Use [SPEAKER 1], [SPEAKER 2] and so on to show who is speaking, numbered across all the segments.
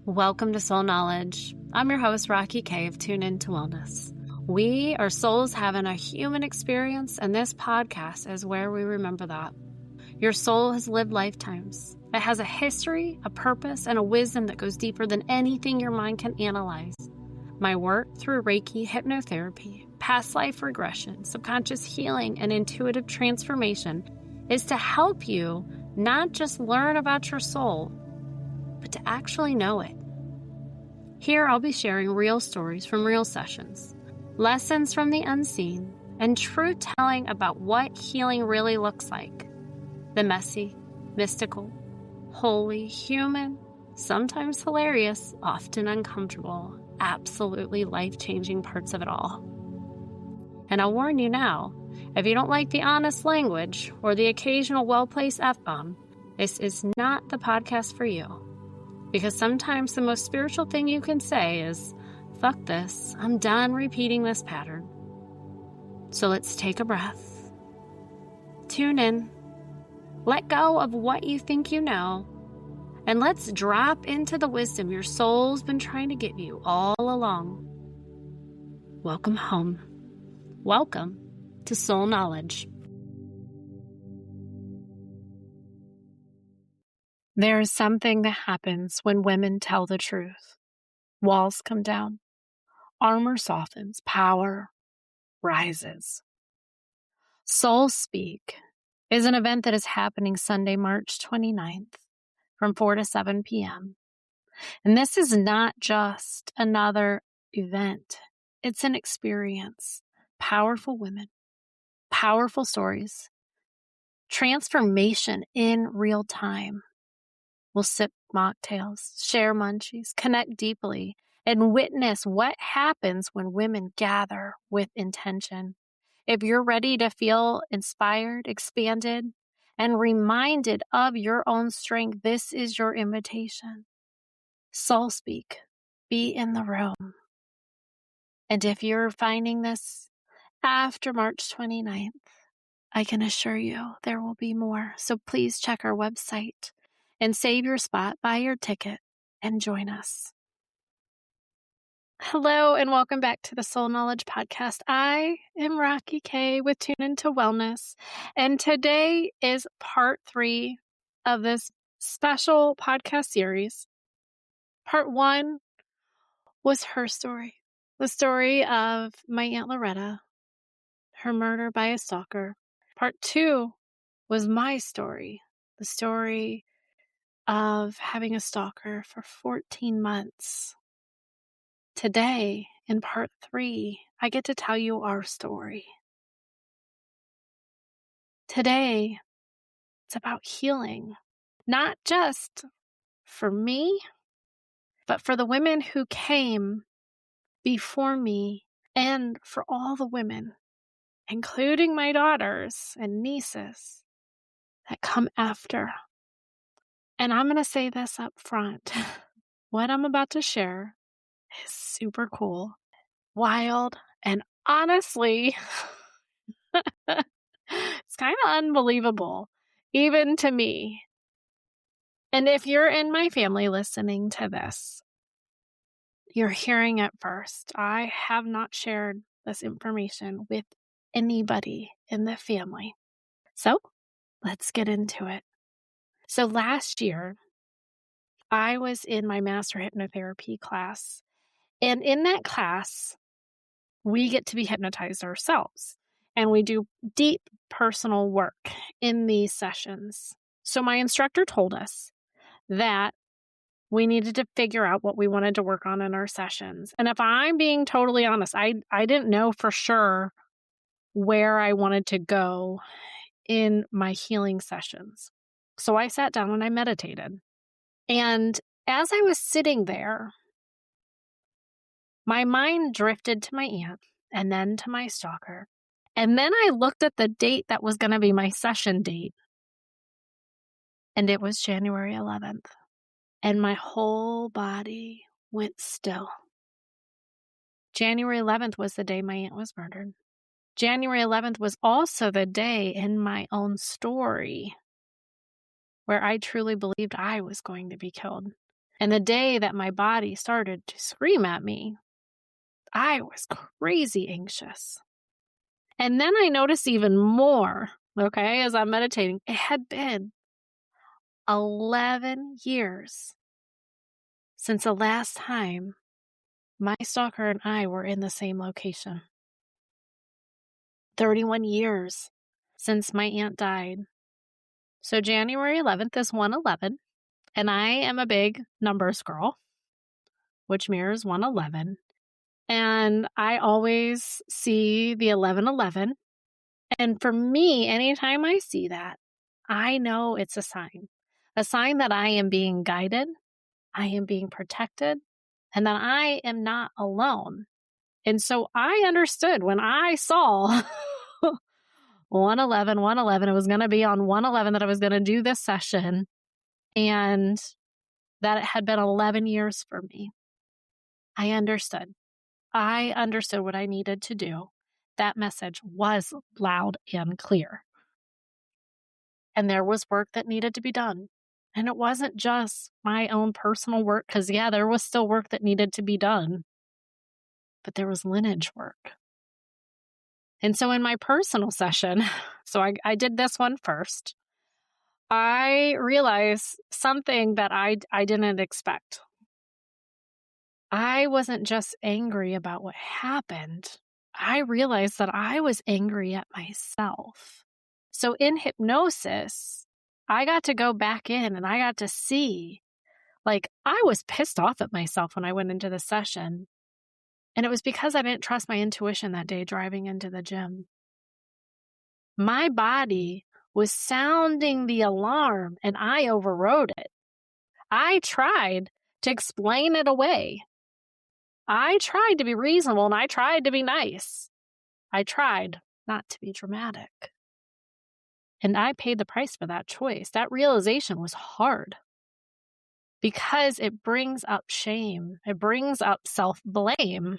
[SPEAKER 1] Welcome to Soul Knowledge. I'm your host, Rocky K of Tune Into Wellness. We are souls having a human experience, and this podcast is where we remember that. Your soul has lived lifetimes. It has a history, a purpose, and a wisdom that goes deeper than anything your mind can analyze. My work through Reiki, hypnotherapy, past life regression, subconscious healing, and intuitive transformation is to help you not just learn about your soul, but to actually know it. Here I'll be sharing real stories from real sessions, lessons from the unseen, and truth-telling about what healing really looks like. The messy, mystical, holy, human, sometimes hilarious, often uncomfortable, absolutely life-changing parts of it all. And I'll warn you now, if you don't like the honest language or the occasional well-placed F-bomb, this is not the podcast for you. Because sometimes the most spiritual thing you can say is, fuck this, I'm done repeating this pattern. So let's take a breath. Tune in. Let go of what you think you know. And let's drop into the wisdom your soul's been trying to give you all along. Welcome home. Welcome to Soul Knowledge. There is something that happens when women tell the truth. Walls come down. Armor softens. Power rises. Soul Speak is an event that is happening Sunday, March 29th from 4 to 7 p.m. And this is not just another event. It's an experience. Powerful women, powerful stories, transformation in real time. We'll sip mocktails, share munchies, connect deeply, and witness what happens when women gather with intention. If you're ready to feel inspired, expanded, and reminded of your own strength, this is your invitation. Soul Speak, be in the room. And if you're finding this after March 29th, I can assure you there will be more. So please check our website and save your spot, buy your ticket, and join us. Hello, and welcome back to the Soul Knowledge Podcast. I am Rocky K with Tune Into Wellness, and today is part 3 of this special podcast series. Part 1 was her story, the story of my Aunt Loretta, her murder by a stalker. Part 2 was my story, the story of having a stalker for 14 months. Today, in part 3, I get to tell you our story. Today, it's about healing, not just for me, but for the women who came before me and for all the women, including my daughters and nieces, that come after. And I'm going to say this up front. What I'm about to share is super cool, wild, and honestly, it's kind of unbelievable, even to me. And if you're in my family listening to this, you're hearing it first. I have not shared this information with anybody in the family. So let's get into it. So last year, I was in my master hypnotherapy class. And in that class, we get to be hypnotized ourselves. And we do deep personal work in these sessions. So my instructor told us that we needed to figure out what we wanted to work on in our sessions. And if I'm being totally honest, I didn't know for sure where I wanted to go in my healing sessions. So I sat down and I meditated. And as I was sitting there, my mind drifted to my aunt and then to my stalker. And then I looked at the date that was going to be my session date. And it was January 11th. And my whole body went still. January 11th was the day my aunt was murdered. January 11th was also the day in my own story where I truly believed I was going to be killed. And the day that my body started to scream at me, I was crazy anxious. And then I noticed even more, okay, as I'm meditating, it had been 11 years since the last time my stalker and I were in the same location. 31 years since my aunt died. So January 11th is 111, and I am a big numbers girl, which mirrors 111. And I always see the 1111. And for me, anytime I see that, I know it's a sign that I am being guided, I am being protected, and that I am not alone. And so I understood when I saw 111, 111, it was going to be on 111 that I was going to do this session, and that it had been 11 years for me. I understood. I understood what I needed to do. That message was loud and clear. And there was work that needed to be done. And it wasn't just my own personal work, because, yeah, there was still work that needed to be done. But there was lineage work. And so in my personal session, so I did this one first, I realized something that I didn't expect. I wasn't just angry about what happened. I realized that I was angry at myself. So in hypnosis, I got to go back in and I got to see, like, I was pissed off at myself when I went into the session. And it was because I didn't trust my intuition that day driving into the gym. My body was sounding the alarm and I overrode it. I tried to explain it away. I tried to be reasonable and I tried to be nice. I tried not to be dramatic. And I paid the price for that choice. That realization was hard because it brings up shame. It brings up self-blame.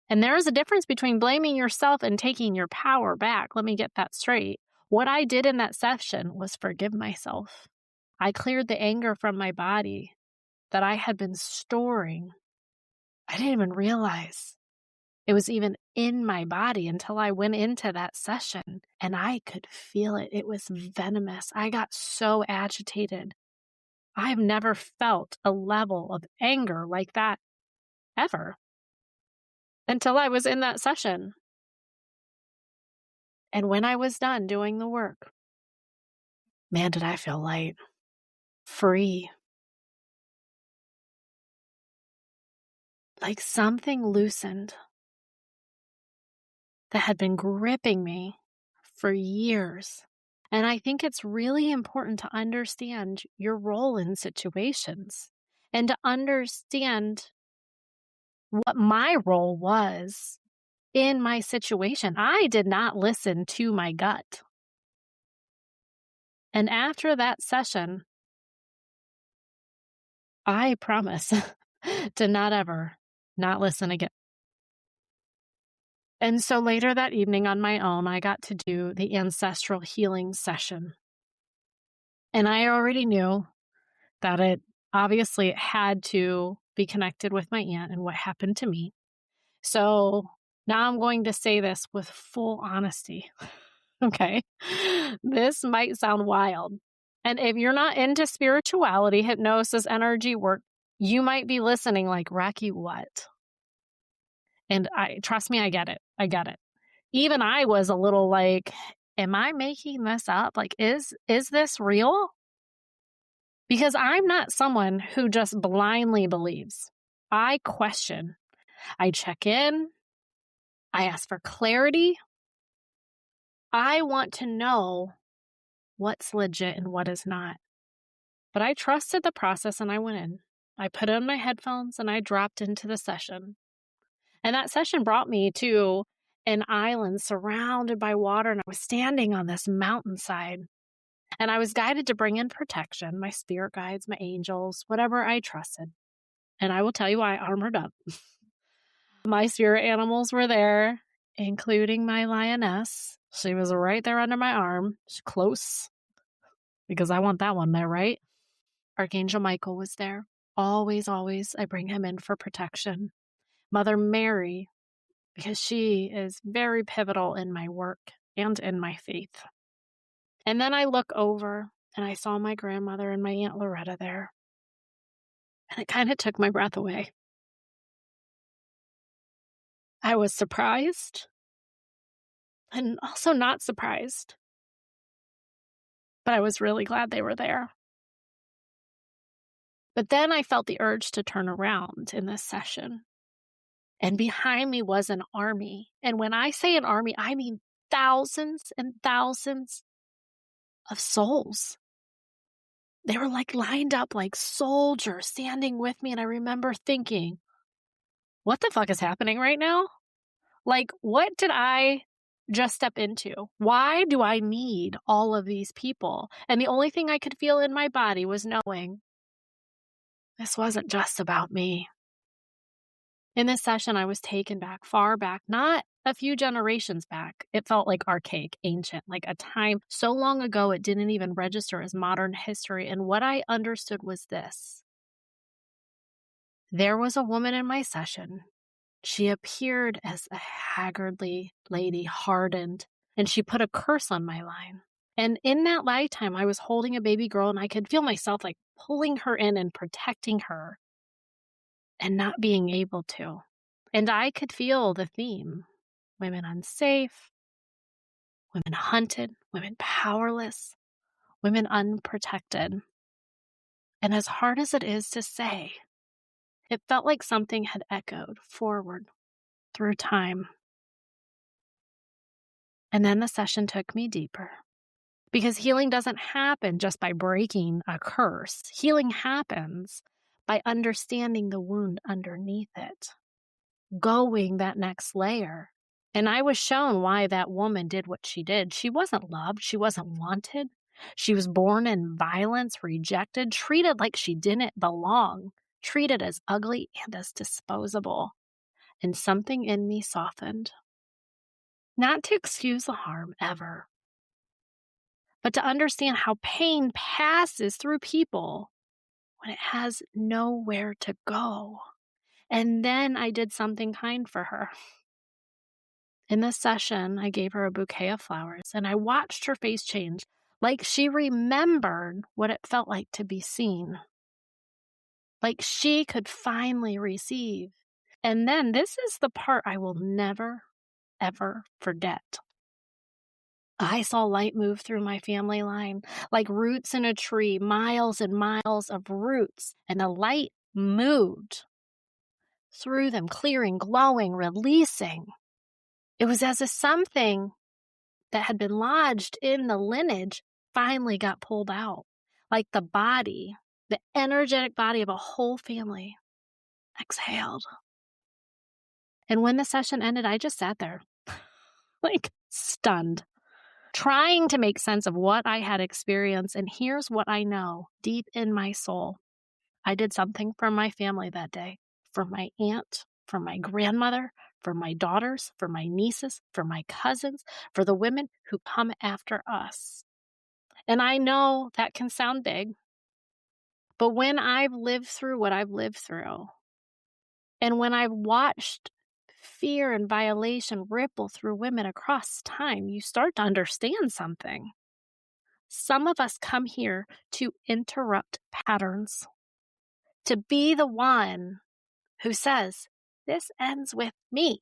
[SPEAKER 1] And there is a difference between blaming yourself and taking your power back. Let me get that straight. What I did in that session was forgive myself. I cleared the anger from my body that I had been storing. I didn't even realize it was even in my body until I went into that session and I could feel it. It was venomous. I got so agitated. I've never felt a level of anger like that ever until I was in that session. And when I was done doing the work, man, did I feel light, free. Like something loosened that had been gripping me for years. And I think it's really important to understand your role in situations and to understand what my role was in my situation. I did not listen to my gut. And after that session, I promise to not ever not listen again. And so later that evening on my own, I got to do the ancestral healing session. And I already knew that it obviously had to be connected with my aunt and what happened to me. So now I'm going to say this with full honesty. Okay. This might sound wild. And if you're not into spirituality, hypnosis, energy work, you might be listening like, Rocky, what? And trust me, I get it. I get it. Even I was a little like, am I making this up? Like, is this real? Because I'm not someone who just blindly believes. I question. I check in. I ask for clarity. I want to know what's legit and what is not. But I trusted the process and I went in. I put on my headphones and I dropped into the session. And that session brought me to an island surrounded by water, and I was standing on this mountainside. And I was guided to bring in protection, my spirit guides, my angels, whatever I trusted. And I will tell you, I armored up. My spirit animals were there, including my lioness. She was right there under my arm. She's close, because I want that one there, right? Archangel Michael was there. Always, always, I bring him in for protection. Mother Mary, because she is very pivotal in my work and in my faith. And then I look over and I saw my grandmother and my Aunt Loretta there. And it kind of took my breath away. I was surprised and also not surprised. But I was really glad they were there. But then I felt the urge to turn around in this session. And behind me was an army. And when I say an army, I mean thousands and thousands of souls. They were like lined up like soldiers standing with me. And I remember thinking, what the fuck is happening right now? Like, what did I just step into? Why do I need all of these people? And the only thing I could feel in my body was knowing this wasn't just about me. In this session, I was taken back, far back, not a few generations back. It felt like archaic, ancient, like a time so long ago it didn't even register as modern history. And what I understood was this. There was a woman in my session. She appeared as a haggardly lady, hardened, and she put a curse on my line. And in that lifetime, I was holding a baby girl and I could feel myself like pulling her in and protecting her and not being able to. And I could feel the theme. Women unsafe, women hunted, women powerless, women unprotected. And as hard as it is to say, it felt like something had echoed forward through time. And then the session took me deeper. Because healing doesn't happen just by breaking a curse. Healing happens by understanding the wound underneath it, going that next layer. And I was shown why that woman did what she did. She wasn't loved. She wasn't wanted. She was born in violence, rejected, treated like she didn't belong, treated as ugly and as disposable. And something in me softened. Not to excuse the harm ever, but to understand how pain passes through people when it has nowhere to go. And then I did something kind for her. In this session, I gave her a bouquet of flowers, and I watched her face change, like she remembered what it felt like to be seen, like she could finally receive. And then this is the part I will never, ever forget. I saw light move through my family line, like roots in a tree, miles and miles of roots, and the light moved through them, clearing, glowing, releasing. It was as if something that had been lodged in the lineage finally got pulled out, like the body, the energetic body of a whole family, exhaled. And when the session ended, I just sat there, like stunned, trying to make sense of what I had experienced. And here's what I know deep in my soul. I did something for my family that day, for my aunt, for my grandmother, for my daughters, for my nieces, for my cousins, for the women who come after us. And I know that can sound big, but when I've lived through what I've lived through, and when I've watched fear and violation ripple through women across time, you start to understand something. Some of us come here to interrupt patterns, to be the one who says, this ends with me.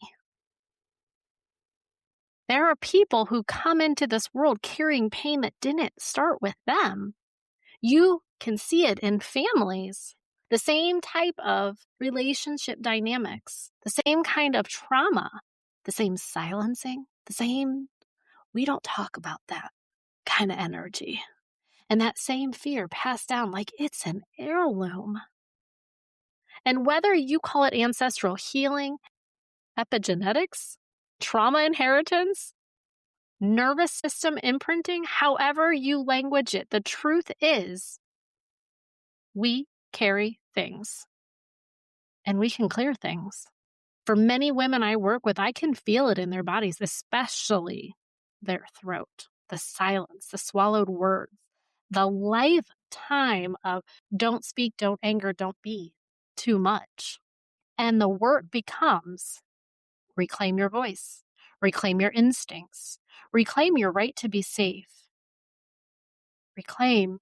[SPEAKER 1] There are people who come into this world carrying pain that didn't start with them. You can see it in families. The same type of relationship dynamics, the same kind of trauma, the same silencing, the same, we don't talk about that kind of energy. And that same fear passed down like it's an heirloom. And whether you call it ancestral healing, epigenetics, trauma inheritance, nervous system imprinting, however you language it, the truth is we carry things and we can clear things. For many women I work with, I can feel it in their bodies, especially their throat, the silence, the swallowed words, the lifetime of don't speak, don't anger, don't be too much. And the work becomes reclaim your voice, reclaim your instincts, reclaim your right to be safe, reclaim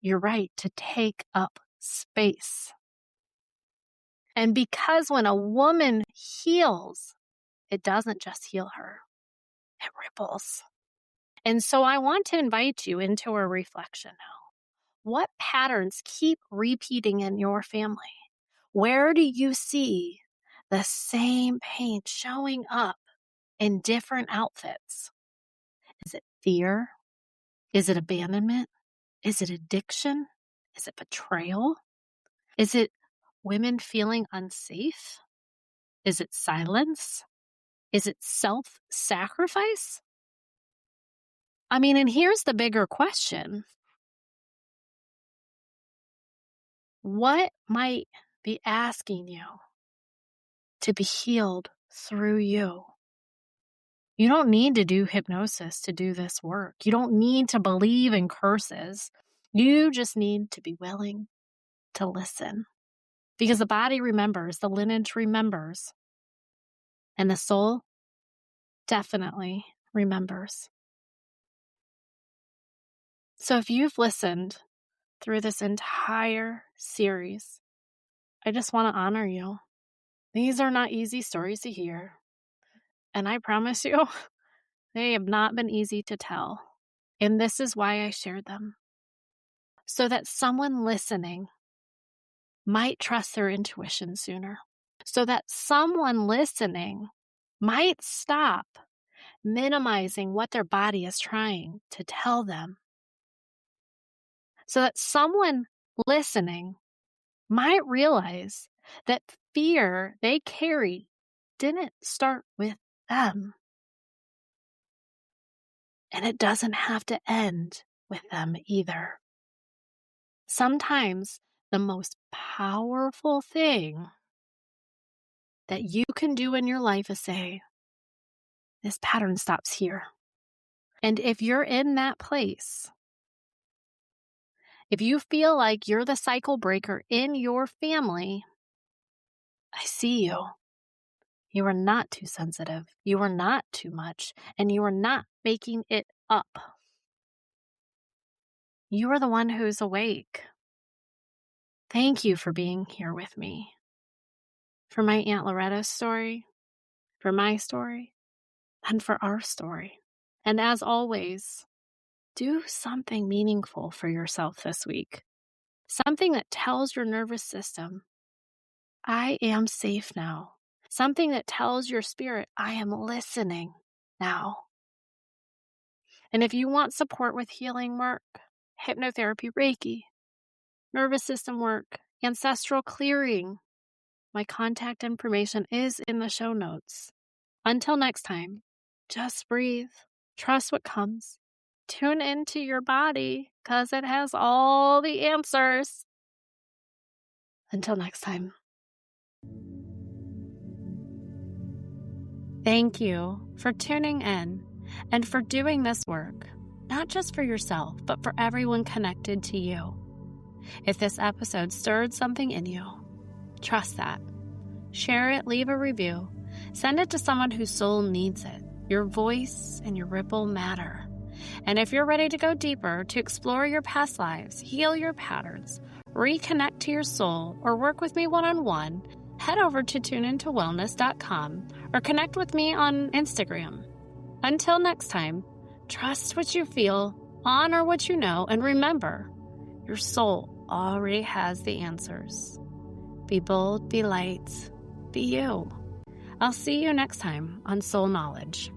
[SPEAKER 1] your right to take up space. And because when a woman heals, it doesn't just heal her, it ripples. And so I want to invite you into a reflection now. What patterns keep repeating in your family? Where do you see the same pain showing up in different outfits? Is it fear? Is it abandonment? Is it addiction? Is it betrayal? Is it women feeling unsafe? Is it silence? Is it self-sacrifice? I mean, and here's the bigger question. What might be asking you to be healed through you? You don't need to do hypnosis to do this work. You don't need to believe in curses. You just need to be willing to listen. Because the body remembers, the lineage remembers, and the soul definitely remembers. So if you've listened through this entire series, I just want to honor you. These are not easy stories to hear. And I promise you, they have not been easy to tell. And this is why I shared them. So that someone listening might trust their intuition sooner. So that someone listening might stop minimizing what their body is trying to tell them. So that someone listening might realize that fear they carry didn't start with them. And it doesn't have to end with them either. Sometimes the most powerful thing that you can do in your life is say, this pattern stops here. And if you're in that place, if you feel like you're the cycle breaker in your family, I see you. You are not too sensitive. You are not too much. And you are not making it up. You are the one who's awake. Thank you for being here with me. For my Aunt Loretta's story, for my story, and for our story. And as always, do something meaningful for yourself this week. Something that tells your nervous system, I am safe now. Something that tells your spirit, I am listening now. And if you want support with healing work, hypnotherapy, Reiki, nervous system work, ancestral clearing, my contact information is in the show notes. Until next time, just breathe. Trust what comes. Tune into your body because it has all the answers. Until next time. Thank you for tuning in and for doing this work, not just for yourself, but for everyone connected to you. If this episode stirred something in you, trust that. Share it, leave a review, send it to someone whose soul needs it. Your voice and your ripple matter. And if you're ready to go deeper, to explore your past lives, heal your patterns, reconnect to your soul, or work with me one-on-one, head over to tuneintowellness.com or connect with me on Instagram. Until next time, trust what you feel, honor what you know, and remember, your soul already has the answers. Be bold, be light, be you. I'll see you next time on Soul Knowledge.